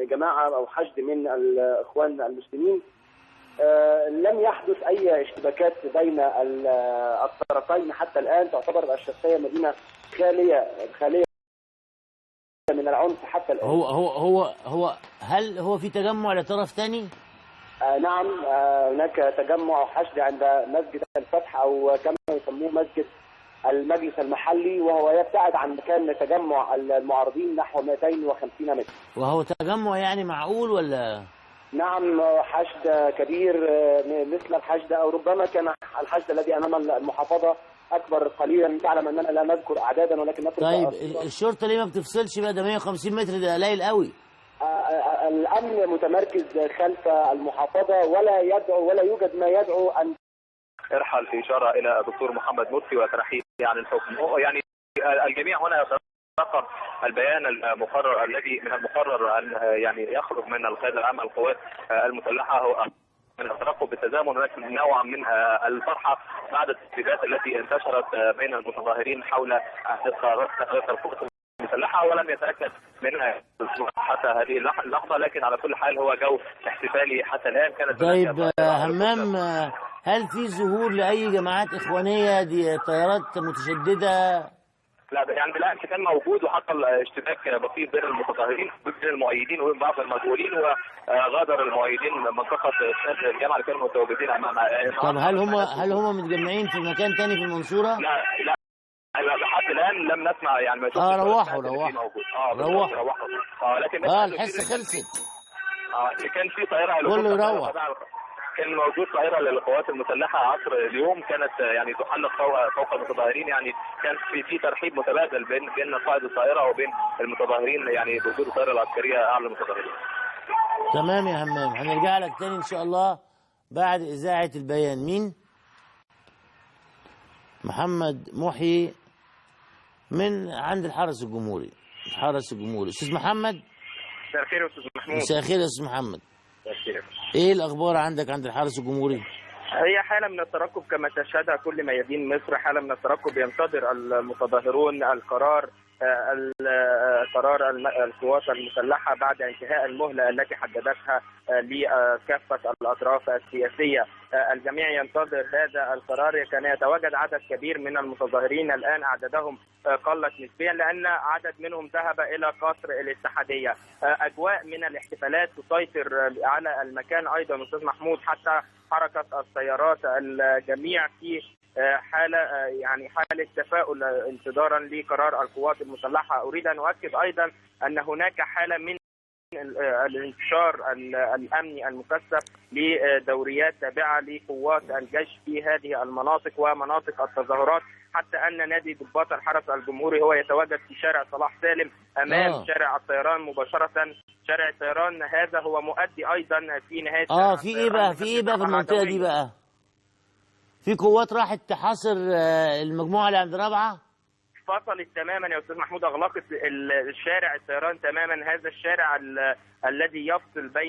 جماعه او حشد من الاخوان المسلمين. لم يحدث اي اشتباكات بين الطرفين حتى الان. تعتبر الشرقيه مدينه خاليه من العنف حتى الان. هل هو في تجمع لطرف ثاني؟ نعم، هناك تجمع حشد عند مسجد الفتح او كما يسموه مسجد المجلس المحلي، وهو يبتعد عن مكان تجمع المعارضين نحو 250 متر. وهو تجمع يعني معقول ولا؟ نعم، حشد كبير مثل الحشد او ربما كان الحشد الذي امام المحافظه اكبر قليلا. تعلم اننا لا نذكر اعدادا ولكن نذكر. طيب الشرطه ليه ما بتفصلش بقى؟ ده 150 متر ده قليل قوي. الامن متمركز خلف المحافظه ولا يوجد ما يدعو ان ارحل في اشاره الى الدكتور محمد مرسي وترحيل عن الحكم. يعني الجميع هنا يترقب البيان المقرر الذي من المقرر ان يعني يخرج من القائد العام للقوات المسلحه. هو من الترقب بالتزامن هناك نوعا من الفرحه بعد التسريبات التي انتشرت بين المتظاهرين حول احداث قرارات تغيير القوات المسلحه، ولم يتاكد منها حتى هذه اللحظه. لكن على كل حال هو جو احتفالي حتى الان. كانت طيب همام، هل في ظهور لاي جماعات اخوانيه دي طيارات متشدده؟ لا يعني بالعكس كان موجود، وحصل اشتباك بسيط بين المتظاهرين وبين المؤيدين وبين بعض المسؤولين، وغادر المؤيدين منطقه استاد الجامعه اللي كانوا متواجدين امام. طب هل هم متجمعين في مكان ثاني في المنصوره؟ لا لحد الان لم نسمع يعني ما روحوا لكن الحصه خلصت. كان في طائره كله يروح. كان موجود طائره للقوات المسلحه عصر اليوم كانت يعني تحلق فوق المتظاهرين. يعني كان في ترحيب متبادل بين قائد الطائره وبين المتظاهرين، يعني بوجود الطائره العسكريه اعلى المتظاهرين. تمام يا همام، هنرجع لك تاني ان شاء الله بعد اذاعه البيان. مين؟ محمد محيي من عند الحرس الجمهوري. استاذ محمد. مساء الخير يا استاذ محمود. مساء الخير يا استاذ محمد. مساء الخير. ايه الاخبار عندك عند الحرس الجمهوري؟ هي حاله من الترقب كما تشهدها كل ميادين مصر، حاله من الترقب ينتظر المتظاهرون قرار القوات المسلحه بعد انتهاء المهله التي حددتها لكافه الاطراف السياسيه. الجميع ينتظر هذا القرار. كان يتواجد عدد كبير من المتظاهرين، الان اعدادهم قلت نسبيا لان عدد منهم ذهب الى قصر الاتحاديه. اجواء من الاحتفالات تسيطر على المكان ايضا استاذ محمود، حتى حركه السيارات. الجميع في حالة تفاؤل انتظارا لقرار القوات المسلحة. أريد أن أؤكد أيضا أن هناك حالة من الانتشار الأمني المكثف لدوريات تابعة لقوات الجيش في هذه المناطق ومناطق التظاهرات، حتى أن نادي ضباط الحرس الجمهوري هو يتواجد في شارع صلاح سالم أمام شارع الطيران مباشرة. شارع الطيران هذا هو مؤدي أيضا في نهاية في إيه بقى في المنطقة دي بقى؟ في قوات راحت تحاصر المجموعه اللي عند رابعه؟ فصلت تماما يا استاذ محمود، اغلقت الشارع الطيران تماما. هذا الشارع الذي يفصل بين